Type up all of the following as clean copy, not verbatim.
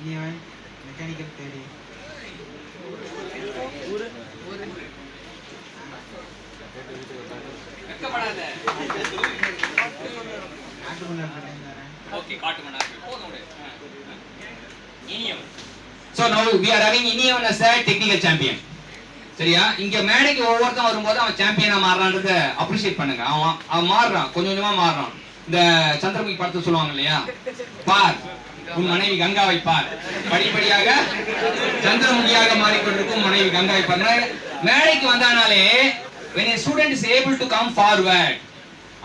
இனியவன் mechanical தேடி வெக்கப்படாத. காட்டு மன்னார் பண்ணியிருந்தாரு. ஓகே, காட்டு மன்னார் போதும் விடு. இனியவன். So now we are having Iniyavan as a technical champion. சரியா? இங்க மேடைக்கு ஒவ்வொருத்தன் வரும்போது அவன் சாம்பியனா மாறறான்றத அப்ரிஷியேட் பண்ணுங்க. அவன் மாறுறான், கொஞ்சம் கொஞ்சமா மாறுறான். இந்த சந்திரமுகி படத்தை சொல்லுவாங்க இல்லையா, பார் உன் மனைவி கங்காவை பார், படிப்படியாக சந்திரமுகியாக மாறிக்கொண்டிருக்கும் மனைவி கங்காவை பார். மேடைக்கு வந்தானாலே when a student is able to come forward,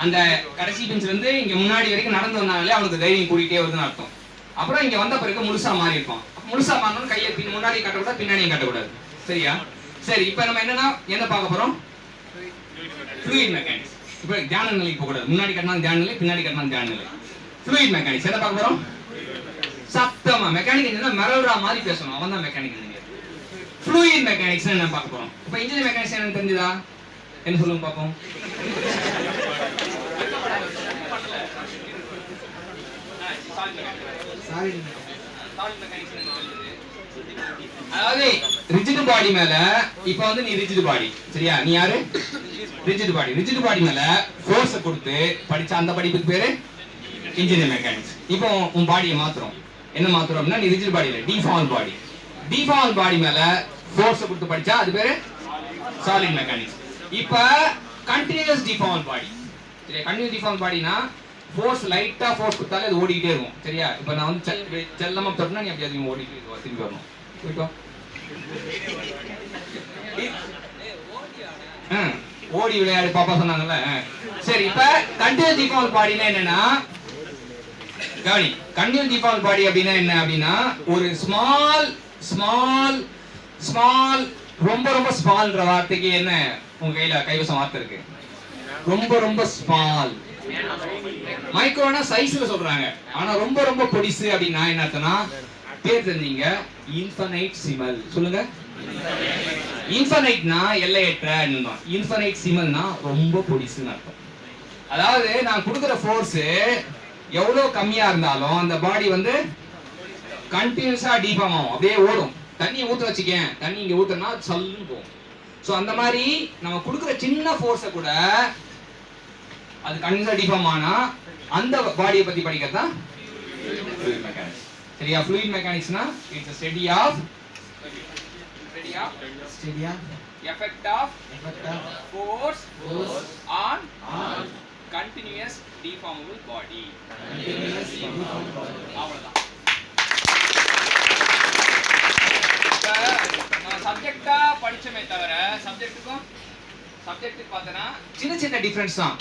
அந்த கடைசி பெஞ்ச்ல இருந்து இங்க முன்னாடி வரைக்கும் நடந்து வந்தாலே அவனுக்கு தைரியம் கூடிட்டே வருதுன்னு அர்த்தம். அப்புறம் இங்க வந்த பிறகு முழுசா மாறி இருப்பான். முழுசா மாறணும் கையை முன்னாடி கட்டக்கூடாது, பின்னாடியும் கட்டக்கூடாது. சரியா? சரி, இப்ப நம்ம என்னன்னா என்ன பார்க்க போறோம்? Fluid mechanics. இப்ப தியான நிலைக்கு போக கூடாது. முன்னாடி கட்டினா தியான நிலை, பின்னாடி கட்டினா தியான நிலை. ஃப்ளூயிட் மெக்கானிக்ஸ் என்ன பார்க்க போறோம்? சத்தமா மெக்கானிக் இன்ஜினியர் மிரல்றா மாதிரி பேசணும், அவன் தான் மெக்கானிக் இன்ஜினியர். ஃப்ளூயிட் மெக்கானிக்ஸ் என்ன பார்க்க போறோம்? இப்ப இன்ஜினியர் மெக்கானிக்ஸ் என்னன்னு தெரிஞ்சதா? என்ன சொல்லுங்க பாப்போம். அதாவது ரிஜிட் பாடி மேல இப்ப வந்து நீ ரிஜிட் பாடி, சரியா? நீ யாரு? Rigid body. ரிஜிட் பாடி மேல ஃபோர்ஸ் கொடுத்து படிச்ச அந்த படிப்புக்கு பேரு இன்ஜினியர் மெக்கானிக்ஸ். இப்போ உன் பாடியை மாத்துறோம். என்ன மாத்துறோம் அப்படின்னா, நீ ரிஜிட் பாடி இல்ல, டிஃபார்ம் பாடி. டிஃபார்ம் பாடி மேல ஃபோர்ஸ் கொடுத்து படிச்சா அது பேரு சாலிட் மெக்கானிக்ஸ். இப்ப கண்டினியூஸ் டிஃபார்ம் பாடி, சரியா? கண்டினியூஸ் டிஃபார்ம் பாடினா ஃபோர்ஸ் லைட்டா ஃபோர்ஸ் கொடுத்தாலே அது ஓடிட்டே இருக்கும், சரியா? இப்ப நான் வந்து செல்லமா தொட்டனா நீ அப்படியே அதிகமா ஓடிட்டே இருக்க, திரும்பி வரணும். போய்ட்டோம். ஓடி விளையாடு பாப்பா சொன்னாங்கல்ல. சரி, இப்ப கண்டினியூஸ் டிஃபார்ம் பாடினா என்னன்னா, கவனி. கண்டினியூஸ் டிஃபார்ம் பாடி அப்படின்னா என்ன அப்படின்னா, ஒரு ஸ்மால் ஸ்மால் ஸ்மால் ரொம்ப ரொம்ப ஸ்மால்ன்ற வார்த்தைக்கு என்ன உங்க கையில கைவசம் வார்த்தை இருக்கு? ரொம்ப ரொம்ப ஸ்மால். மைக்ரோனா சைஸ்ல சொல்றாங்க, ஆனா ரொம்ப ரொம்ப பொடிசு அப்படின்னா என்ன அர்த்தம்னா, பேர் தெரிஞ்சீங்க, இன்ஃபனைட் சிமல். சொல்லுங்க. இன்ஃபனைட்னா எல்லையற்ற, இன்ஃபனைட் சிமல்னா ரொம்ப பொடிசுன்னு அர்த்தம். அதாவது நான் கொடுக்குற ஃபோர்ஸ் எவ்வளவு கம்மியா இருந்தாலும் அந்த பாடி வந்து கண்டினியூஸா டிஃபார்ம் ஆகும், அப்படியே ஓடும். தண்ணி ஊத்த வச்சுக்கேன், தண்ணி இங்க ஊத்துனா சல்லுன்னு போகும். சோ அந்த மாதிரி நம்ம கொடுக்குற சின்ன ஃபோர்ஸை கூட அது கண்டினியூஸா டிஃபார்ம் ஆனா அந்த பாடியை பத்தி படிக்கிறதா ஃப்ளூயிட் மெக்கானிக்ஸ். சரியா? ஃப்ளூயிட் மெக்கானிக்ஸ்னா it's a study of effect of force on continuous deformable body. அவ்வளவுதான். நம்ம சப்ஜெக்டா படிச்சமே தவிர சப்ஜெக்ட்டுக்கும் சப்ஜெக்ட்டுக்கு பார்த்தனா சின்ன சின்ன டிஃபரன்ஸ் தான்.